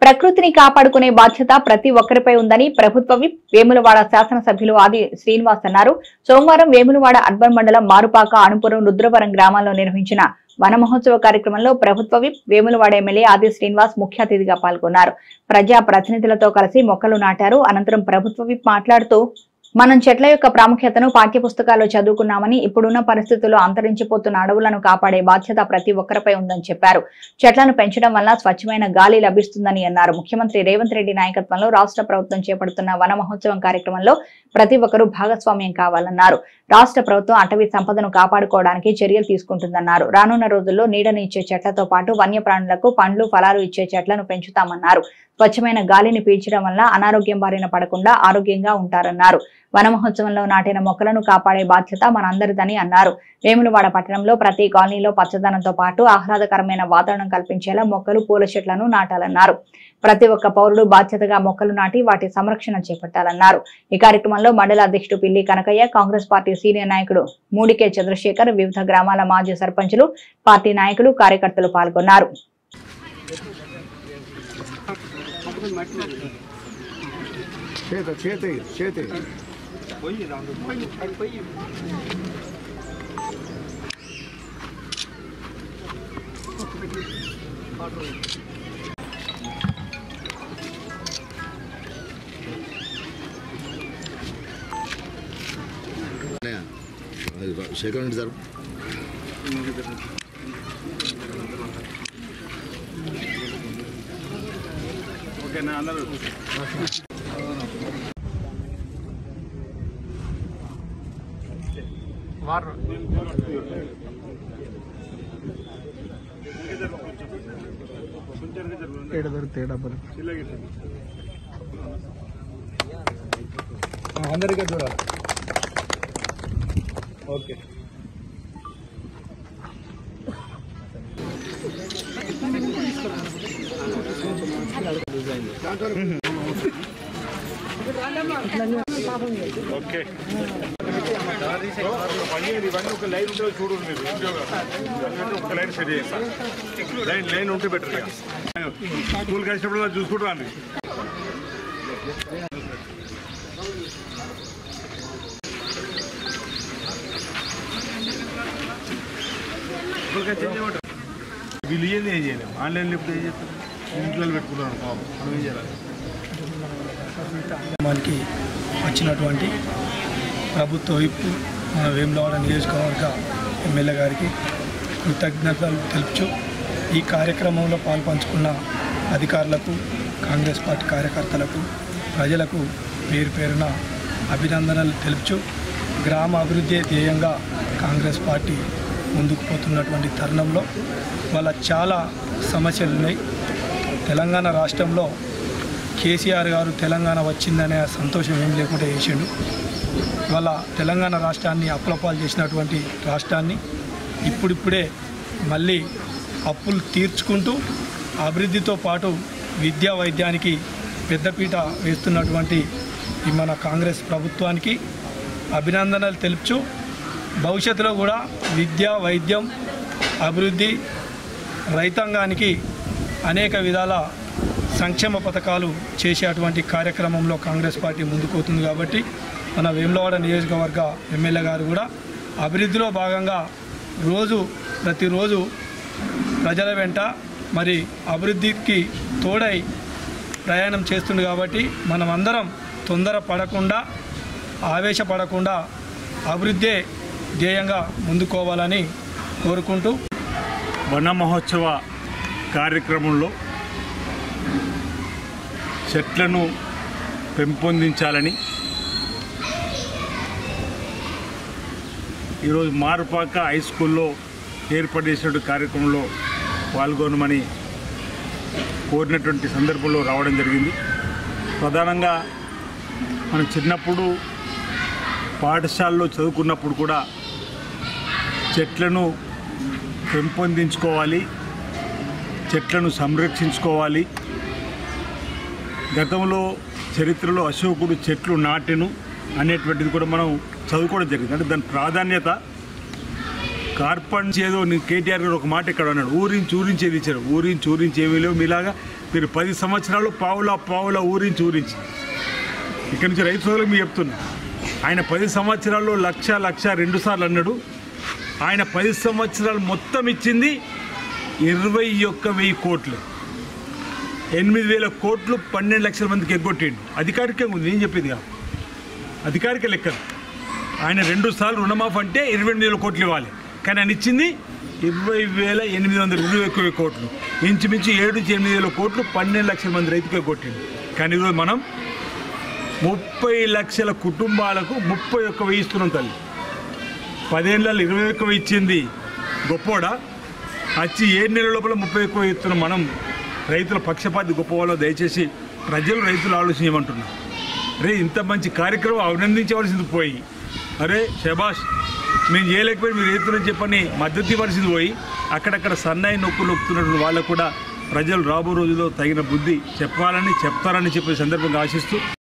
ప్రకృతిని కాపాడుకునే బాధ్యత ప్రతి ఒక్కరిపై ఉందని ప్రభుత్వ విప్ వేములవాడ శాసనసభ్యులు ఆది శ్రీనివాస్ అన్నారు. సోమవారం వేములవాడ అర్బన్ మండలం మారుపాక, అణుపురం, రుద్రవరం గ్రామాల్లో నిర్వహించిన వన మహోత్సవ కార్యక్రమంలో ప్రభుత్వ విప్ వేములవాడ ఎమ్మెల్యే ఆది శ్రీనివాస్ ముఖ్య అతిథిగా పాల్గొన్నారు. ప్రజా ప్రతినిధులతో కలిసి మొక్కలు నాటారు. అనంతరం ప్రభుత్వ విప్ మాట్లాడుతూ మనం చెట్ల యొక్క ప్రాముఖ్యతను పాఠ్యపుస్తకాల్లో చదువుకున్నామని, ఇప్పుడున్న పరిస్థితుల్లో అంతరించిపోతున్న అడవులను కాపాడే బాధ్యత ప్రతి ఒక్కరిపై ఉందని చెప్పారు. చెట్లను పెంచడం వల్ల స్వచ్ఛమైన గాలి లభిస్తుందని అన్నారు. ముఖ్యమంత్రి రేవంత్ రెడ్డి నాయకత్వంలో రాష్ట్ర ప్రభుత్వం చేపడుతున్న వన మహోత్సవం కార్యక్రమంలో ప్రతి ఒక్కరూ భాగస్వామ్యం కావాలన్నారు. రాష్ట్ర ప్రభుత్వం అటవీ సంపదను కాపాడుకోవడానికి చర్యలు తీసుకుంటుందన్నారు. రానున్న రోజుల్లో నీడని ఇచ్చే చెట్లతో పాటు వన్యప్రాణులకు పండ్లు, ఫలాలు ఇచ్చే చెట్లను పెంచుతామన్నారు. స్వచ్ఛమైన గాలిని పీల్చడం వల్ల అనారోగ్యం బారిన పడకుండా ఆరోగ్యంగా ఉంటారన్నారు. వన మహోత్సవంలో నాటిన మొక్కలను కాపాడే బాధ్యత మనందరిదని అన్నారు. వేములవాడ పట్టణంలో ప్రతి కాలనీలో పచ్చదనంతో పాటు ఆహ్లాదకరమైన వాతావరణం కల్పించేలా మొక్కలు, పూల చెట్లను నాటాలన్నారు. ప్రతి ఒక్క పౌరుడు బాధ్యతగా మొక్కలు నాటి వాటి సంరక్షణ చేపట్టాలన్నారు. ఈ కార్యక్రమంలో మండల అధ్యక్షుడు పిల్లి కనకయ్య, కాంగ్రెస్ పార్టీ సీనియర్ నాయకుడు మూడికే చంద్రశేఖర్, వివిధ గ్రామాల మాజీ సర్పంచులు, పార్టీ నాయకులు, కార్యకర్తలు పాల్గొన్నారు. సెకండ్ సార్ ఓకేనా అందరూ అందరికీ చూడాలి. ఓకే ఓకే ఇవన్నీ ఒక లైన్ ఉంటే చూడండి మీరు. ఒక లైన్ సెట్ చేస్తాను. లైన్ ఉంటే బెటర్. స్కూల్ కలిసినప్పుడు చూసుకుంటాను. వీళ్ళు ఏం చేయలేము. ఆన్లైన్లో ఎప్పుడు ఏం చేస్తారు? ఇంట్లో పెట్టుకున్నాను. మనం ఏం చేయాలి? మనకి వచ్చినటువంటి ప్రభుత్వ విప్ వేములవాడ నియోజకవర్గ ఎమ్మెల్యే గారికి కృతజ్ఞతలు తెలుపుచు ఈ కార్యక్రమంలో పాల్పంచుకున్న అధికారులకు, కాంగ్రెస్ పార్టీ కార్యకర్తలకు, ప్రజలకు పేరు పేరున అభినందనలు తెలుపుచు గ్రామ అభివృద్ధి ధ్యేయంగా కాంగ్రెస్ పార్టీ ముందుకు పోతున్నటువంటి తరుణంలో వాళ్ళ చాలా సమస్యలు ఉన్నాయి. తెలంగాణ రాష్ట్రంలో కేసీఆర్ గారు తెలంగాణ వచ్చిందనే సంతోషం ఏం లేకుండా చేసిండు. వాళ్ళ తెలంగాణ రాష్ట్రాన్ని అప్పులపాలు చేసినటువంటి రాష్ట్రాన్ని ఇప్పుడిప్పుడే మళ్ళీ అప్పులు తీర్చుకుంటూ అభివృద్ధితో పాటు విద్యా వైద్యానికి పెద్దపీట వేస్తున్నటువంటి ఈ మన కాంగ్రెస్ ప్రభుత్వానికి అభినందనలు తెలుపుచు భవిష్యత్తులో కూడా విద్య, వైద్యం, అభివృద్ధి, రైతాంగానికి అనేక విధాల సంక్షేమ పథకాలు చేసేటువంటి కార్యక్రమంలో కాంగ్రెస్ పార్టీ ముందుకు పోతుంది. కాబట్టి మన వేములవాడ నియోజకవర్గ ఎమ్మెల్యే గారు కూడా అభివృద్ధిలో భాగంగా ప్రతిరోజు ప్రజల వెంట మరి అభివృద్ధికి తోడై ప్రయాణం చేస్తుంది. కాబట్టి మనం అందరం తొందర పడకుండా, ఆవేశపడకుండా అభివృద్ధి ధ్యేయంగా ముందుకోవాలని కోరుకుంటూ వన మహోత్సవ కార్యక్రమంలో చెట్లను పెంపొందించాలని ఈరోజు మారుపాక హై స్కూల్లో ఏర్పాటు చేసిన కార్యక్రమంలో పాల్గొనమని కోరినటువంటి సందర్భంలో రావడం జరిగింది. ప్రధానంగా మనం చిన్నప్పుడు పాఠశాలలో చదువుకున్నప్పుడు కూడా చెట్లను పెంపొందించుకోవాలి, చెట్లను సంరక్షించుకోవాలి. గతంలో చరిత్రలో అశోకుడు చెట్లు నాటెను అనేటువంటిది కూడా మనం చదువుకోవడం జరిగింది. అంటే దాని ప్రాధాన్యత కార్పణ్ ఏదో కేటీఆర్ గారు ఒక మాట ఇక్కడ అన్నాడు, ఊరించి ఊరించేది ఇచ్చారు. ఊరించి ఏమీ లేవు, మీలాగా మీరు 10 సంవత్సరాలు పావులా ఊరించి ఇక్కడి నుంచి రైతు సోదరులకు మీరు చెప్తున్నా. ఆయన 10 సంవత్సరాల్లో లక్ష 2 సార్లు అన్నాడు. ఆయన 10 సంవత్సరాలు మొత్తం ఇచ్చింది 21,000 కోట్లు, 8,000 కోట్లు 12 లక్షల మందికి ఎగ్గొట్టిండు. అధికారికంగా ఉంది, నేను చెప్పేది కాదు, అధికారిక లెక్కలు. ఆయన 2 సార్లు రుణమాఫీ అంటే 28,000 కోట్లు ఇవ్వాలి, కానీ ఆయన ఇచ్చింది 20,820 కోట్లు, ఇంచుమించు 7-8,000 కోట్లు 12 లక్షల మంది రైతుకే కొట్టిండు. కానీ ఈరోజు మనం 30 లక్షల కుటుంబాలకు 31,000 ఇస్తున్నాం తల్లి. 10 ఏళ్ళలో 21,000 ఇచ్చింది గొప్పోడా, వచ్చి 7 నెలల లోపల 31,000 ఇస్తున్నాం. మనం రైతుల పక్షపాతి గొప్పవాళ్ళు, దయచేసి ప్రజలు రైతులు ఆలోచన చేయమంటున్నాం. అరే ఇంత మంచి కార్యక్రమం అభినందించవలసింది పోయి, అరే శబాష్ మేము చేయలేకపోయి మీరు రైతులని చెప్పని మద్దతు ఇవ్వాల్సింది పోయి, అక్కడక్కడ సన్నాయి నొక్కుతున్నటువంటి వాళ్ళకు కూడా ప్రజలు రాబో రోజుల్లో తగిన బుద్ధి చెప్తారని చెప్పే సందర్భంగా ఆశిస్తూ